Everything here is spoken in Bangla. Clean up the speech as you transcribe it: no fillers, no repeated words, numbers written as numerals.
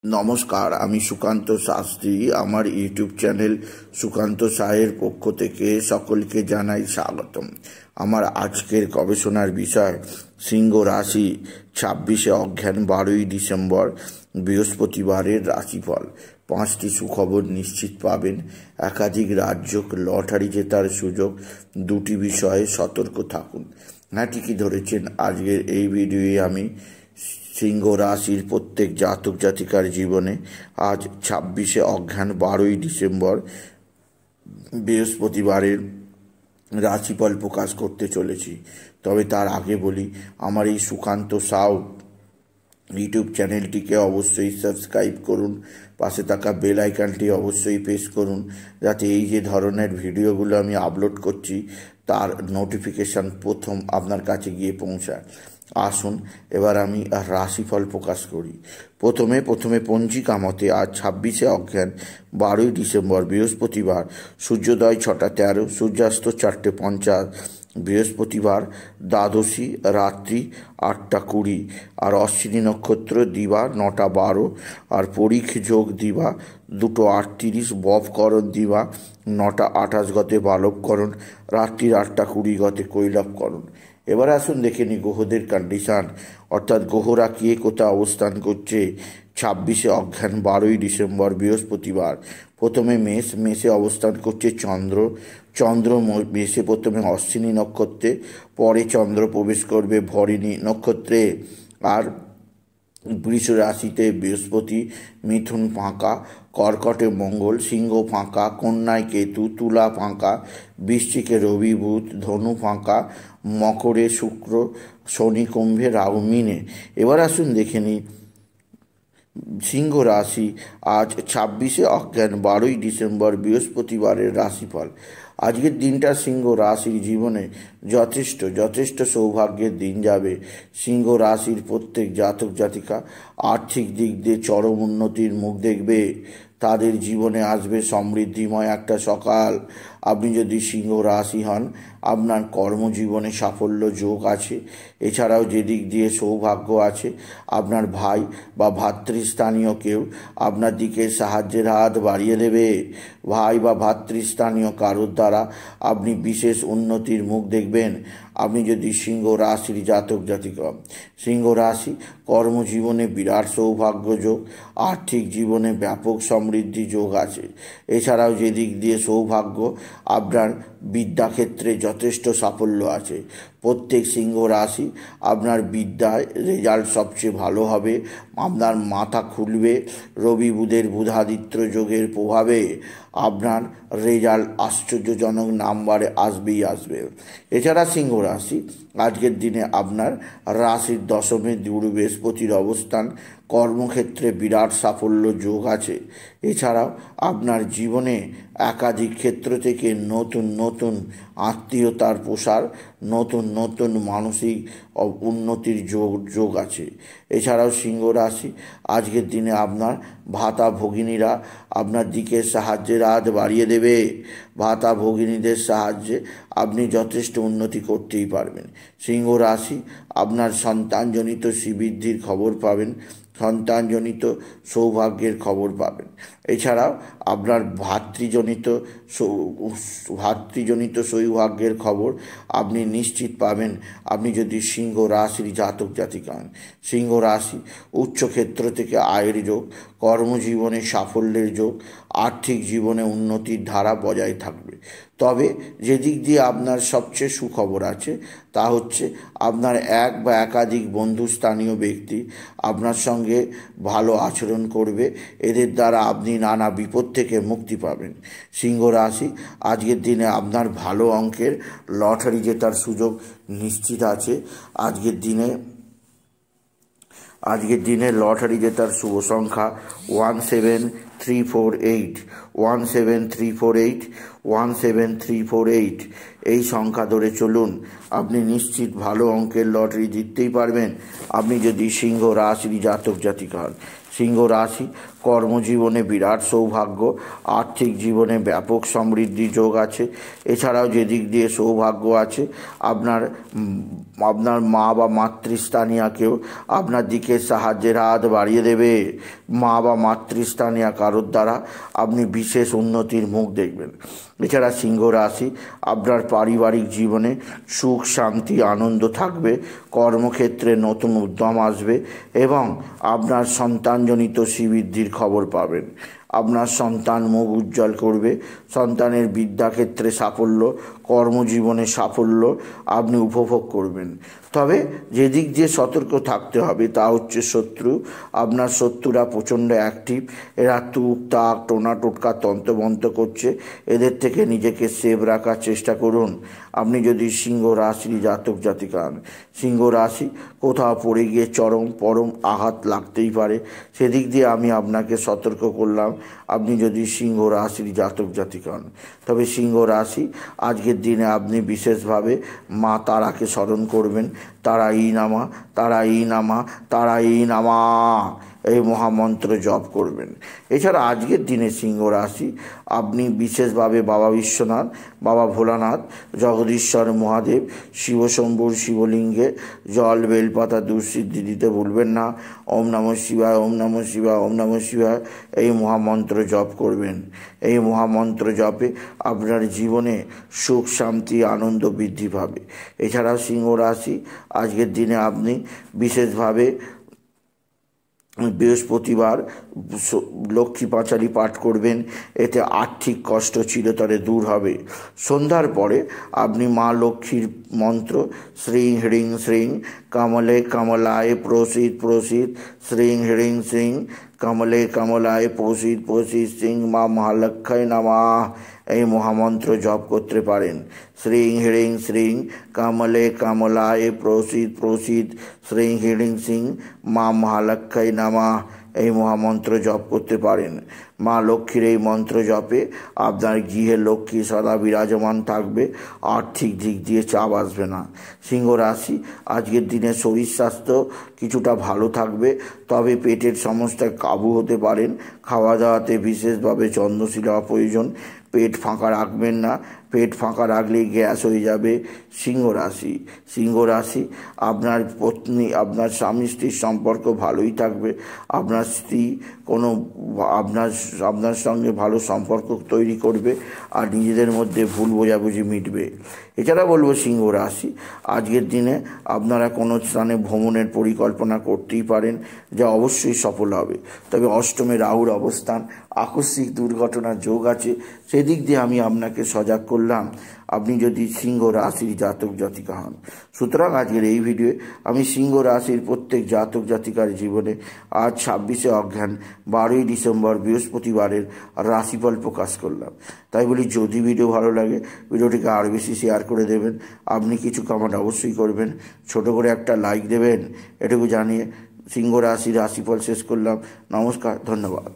নমস্কার, আমি সুকান্ত শাস্ত্রী। আমার ইউটিউব চ্যানেল সুকান্ত সাহের পক্ষ থেকে সকলকে জানাই স্বাগতম। আমার আজকের গবেষণার বিষয় সিংহ রাশি 26শে অঘ্রান 12ই ডিসেম্বর বৃহস্পতিবারের রাশিফল। 5টি সুখবর নিশ্চিত পাবেন, একাধিক রাজ্য লটারি জেতার সুযোগ, 2টি বিষয়ে সতর্ক থাকুন। হ্যাঁ, ঠিকই ধরেছেন। আজকের এই ভিডিওয়ে আমি সিংহ রাশির প্রত্যেক জাতক জাতিকার জীবনে আজ 26শে অঘ্রান 12ই ডিসেম্বর বৃহস্পতিবারের রাশিফল প্রকাশ করতে চলেছি। তবে তার আগে বলি, আমার এই সুকান্ত সাউ ইউটিউব চ্যানেলটিকে অবশ্যই সাবস্ক্রাইব করুন, পাশে থাকা বেল আইকনটি অবশ্যই প্রেস করুন, যাতে এই যে ধরনের ভিডিওগুলো আমি আপলোড করছি তার নোটিফিকেশান প্রথম আপনার কাছে গিয়ে পৌঁছায়। আসুন এবার আমি রাশিফল প্রকাশ করি। প্রথমে পঞ্জিকা মতে আজ 26শে অঘ্রান 12ই ডিসেম্বর বৃহস্পতিবার, সূর্যোদয় 6টা 13, সূর্যাস্ত 4টে 50, বৃহস্পতিবার দ্বাদশী রাত্রি 8টা 20, আর অশ্বিনী নক্ষত্র দিবা 9টা 12, আর পরীখ যোগ দিবা 2টো 38, ববকরণ দিবা 9টা 28 গতে বালবকরণ, রাত্রির 8টা 20 গতে কৈলবকরণ। এবার আসুন দেখে নিই গ্রহদের কন্ডিশান, অর্থাৎ গ্রহরা কে কোথায় অবস্থান করছে 26শে অঘ্রান 12ই ডিসেম্বর বৃহস্পতিবার। প্রথমে মেষে অবস্থান করছে চন্দ্র মেষে প্রথমে অশ্বিনী নক্ষত্রে, পরে চন্দ্র প্রবেশ করবে ভরিণী নক্ষত্রে। আর বৃষ রাশিতে বৃহস্পতি, মিথুন ফাঁকা, কর্কটে মঙ্গল, সিংহ ফাঁকা, কন্যায় কেতু, তুলা ফাঁকা, বৃশ্চিকে রবি বুধ, ধনু ফাঁকা, মকরে শুক্র, শনি, কুম্ভে রাহু, মিনে। এবার আসুন দেখে নিই সিংহ রাশি আজ 26শে অঘ্রান 12ই ডিসেম্বর বৃহস্পতিবারের রাশিফল। আজকের দিনটা সিংহ রাশির জীবনে যথেষ্ট সৌভাগ্যের দিন যাবে। সিংহ রাশির প্রত্যেক জাতক জাতিকা আর্থিক দিক দিয়ে চরম উন্নতির মুখ দেখবে। তাদের জীবনে আসবে সমৃদ্ধিময় একটা সকাল। আপনি যদি সিংহ রাশি হন, আপনার কর্মজীবনে সাফল্য যোগ আছে। এছাড়াও যে দিক দিয়ে সৌভাগ্য আছে, আপনার ভাই বা ভাতৃস্থানীয় কেউ আপনার দিকে সাহায্যের হাত বাড়িয়ে দেবে। ভাই বা ভাতৃস্থানীয় কারোর দ্বারা আপনি বিশেষ উন্নতির মুখ দেখবেন। আপনি যদি সিংহ রাশির জাতক জাতিকা, সিংহ রাশি কর্মজীবনে বিরাট সৌভাগ্য যোগ, আর্থিক জীবনে ব্যাপক সমৃদ্ধি যোগ আছে। এছাড়াও যে দিক দিয়ে সৌভাগ্য, আপনার বিদ্যাক্ষেত্রে যথেষ্ট সাফল্য আছে। প্রত্যেক সিংহ রাশি আপনার বিদ্যায় রেজাল্ট সবচেয়ে ভালো হবে, আপনার মাথা খুলবে। রবি বুধের বুধাদিত্য যোগের প্রভাবে আপনার রেজাল্ট আশ্চর্যজনক নাম্বারে আসবে। এছাড়া সিংহ রাশি আজকের দিনে আপনার রাশির দশমে গুরু বৃহস্পতির অবস্থান, কর্মক্ষেত্রে বিরাট সাফল্য যোগ আছে। এছাড়াও আপনার জীবনে একাধিক ক্ষেত্র থেকে নতুন আত্মীয়তার প্রসার, নতুন মানসিক উন্নতির যোগ আছে। এছাড়াও সিংহ রাশি আজকের দিনে আপনার ভাতা ভগিনীরা আপনার দিকে সাহায্যের হাত বাড়িয়ে দেবে। ভাতা ভগিনীদের সাহায্যে আপনি যথেষ্ট উন্নতি করতেই পারবেন। সিংহ রাশি আপনার সন্তানজনিত শ্রীবৃদ্ধির খবর পাবেন, সন্তানজনিত সৌভাগ্যের খবর পাবেন। এছাড়াও আপনার ভাতৃজনিত সৌভাগ্যের খবর আপনি নিশ্চিত পাবেন, আপনি যদি সিংহ রাশির জাতক জাতিকা হন। সিংহ রাশি উচ্চক্ষেত্র থেকে আয়ের যোগ, কর্মজীবনে সাফল্যের যোগ, আর্থিক জীবনে উন্নতির ধারা বজায় থাকবে। তবে যে দিক দিয়ে আপনার সবচেয়ে সুখবর আছে তা হচ্ছে আপনার এক বা একাধিক বন্ধুস্থানীয় ব্যক্তি আপনার সঙ্গে ভালো আচরণ করবে। এদের দ্বারা আপনি নানা বিপদ থেকে মুক্তি পাবেন। সিংহ রাশি আজকের দিনে আপনার ভালো অঙ্কের লটারি জেতার সুযোগ নিশ্চিত আছে। আজকের দিনে লটারি জেতার শুভ সংখ্যা 17348, 17348, 17348। এই সংখ্যা ধরে চলুন, আপনি নিশ্চিত ভালো অঙ্কের লটারি জিততেই পারবেন, আপনি যদি সিংহ রাশির জাতক জাতিকা হন। সিংহ রাশি, কর্মজীবনে বিরাট সৌভাগ্য, আর্থিক জীবনে ব্যাপক সমৃদ্ধি যোগ আছে। এছাড়াও যে দিক দিয়ে সৌভাগ্য আছে, আপনার মা বা মাতৃস্থানীয় কেউ আপনার দিকে সাহায্যের হাত বাড়িয়ে দেবে। মা বা মাতৃস্থানীয় কারোর দ্বারা আপনি বিশেষ উন্নতির মুখ দেখবেন। এছাড়া সিংহ রাশি, আপনার পারিবারিক জীবনে সুখ শান্তি আনন্দ থাকবে, কর্মক্ষেত্রে নতুন উদ্যম আসবে এবং আপনার সন্তানজনিত শ্রীবৃদ্ধির খবর পাবেন। আপনার সন্তান মুখ উজ্জ্বল করবে, সন্তানের বিদ্যাক্ষেত্রে সাফল্য, কর্মজীবনে সাফল্য আপনি উপভোগ করবেন। তবে যে দিক দিয়ে সতর্ক থাকতে হবে তা হচ্ছে শত্রু। আপনার শত্রুরা প্রচণ্ড অ্যাক্টিভ, এরা তুক তাক টোনা টোটকা তন্ত্রমন্ত্র করছে, এদের থেকে নিজেকে সেভ রাখার চেষ্টা করুন। আপনি যদি সিংহ রাশির জাতক জাতিকা হন, সিংহ রাশি কোথাও পড়ে গিয়ে পরম আঘাত লাগতেই পারে, সেদিক দিয়ে আমি আপনাকে সতর্ক করলাম। আপনি যদি সিংহ রাশির জাতক জাতিকা হন, তবে সিংহ রাশি আজকের দিনে আপনি বিশেষভাবে মা তারাকে স্মরণ করবেন। তারাই নামা, তারাই নামা, তারাই নামা, এই মহামন্ত্র জপ করবেন। এছাড়া আজকের দিনে সিংহ রাশি আপনি বিশেষভাবে বাবা বিশ্বনাথ, বাবা ভোলানাথ, জগদীশ্বর মহাদেব, শিবশম্ভুর শিবলিঙ্গে জল বেলপাতা দুঃসিদ্ধি দিতে ভুলবেন না। ওম নমঃ শিবায়, ওম নমঃ শিবায়, ওম নমঃ শিবায়, এই মহামন্ত্র জপ করবেন। এই মহামন্ত্র জপে আপনার জীবনে সুখ শান্তি আনন্দ বৃদ্ধি পাবে। এছাড়াও সিংহ রাশি আজকের দিনে আপনি বিশেষভাবে বৃহস্পতিবার লক্ষ্মী পাঁচালী পাঠ করবেন, এতে আর্থিক কষ্ট চিরতরে দূর হবে। সন্ধ্যার পরে আপনি মা লক্ষ্মীর মন্ত্র শ্রীং হ্রিং শ্রীং কমলে কমলায় প্রসিদ প্রসিদ, শ্রীং হ্রিং শ্রীং কমলে কমলায় প্রসিদ প্রসিদ, শ্রীং মা মহালক্ষ্মী নমঃ, এই মহামন্ত্র জপ করতে পারেন। শ্রীং হ্রিং শ্রীং কমলে কমলায় প্রসিদ প্রসিদ, শ্রীং হ্রিং শ্রীং মা মহালক্ষ্মী নমঃ, এই মহামন্ত্র জপ করতে পারেন। মা লক্ষ্মীর এই মন্ত্র জপে আপনার গৃহে লক্ষ্মী সদা বিরাজমান থাকবে, আর্থিক দিক দিয়ে চাপ আসবে না। সিংহ রাশি আজকের দিনে শরীর স্বাস্থ্য কিছুটা ভালো থাকবে, তবে পেটের সমস্যায় কাবু হতে পারেন। খাওয়া দাওয়াতে বিশেষভাবে যত্নশীল হওয়া প্রয়োজন। পেট ফাঁকা রাখবেন না, পেট ফাঁকা রাখলেই গ্যাস হয়ে যাবে। সিংহ রাশি, সিংহ রাশি আপনার পত্নী, আপনার স্বামী স্ত্রীর সম্পর্ক ভালোই থাকবে। আপনার স্ত্রী আপনার সঙ্গে ভালো সম্পর্ক তৈরি করবে আর নিজেদের মধ্যে ভুল বোঝাবুঝি মিটবে। এছাড়া বলবো সিংহ রাশি আজকের দিনে আপনারা কোনো স্থানে ভ্রমণের পরিকল্পনা করতেই পারেন, যা অবশ্যই সফল হবে। তবে অষ্টমে রাহুর অবস্থান, আকস্মিক দুর্ঘটনার যোগ আছে, সেদিক দিয়ে আমি আপনাকে সজাগ করলাম আপনি যদি সিংহ রাশির জাতক জাতিকা হন। সুতরাং আজকের এই ভিডিওয়ে আমি সিংহ রাশির প্রত্যেক জাতক জাতিকার জীবনে আজ 26শে অগ্রহায়ণ 12ই ডিসেম্বর বৃহস্পতিবারের রাশিফল প্রকাশ করলাম। তাই বলি, যদি ভিডিও ভালো লাগে ভিডিওটিকে আরও বেশি শেয়ার করে দেবেন। আপনি কিছু কমেন্ট অবশ্যই করবেন, ছোট করে একটা লাইক দেবেন, এটুকু জানিয়ে সিংহ রাশির রাশিফল শেষ করলাম। নমস্কার, ধন্যবাদ।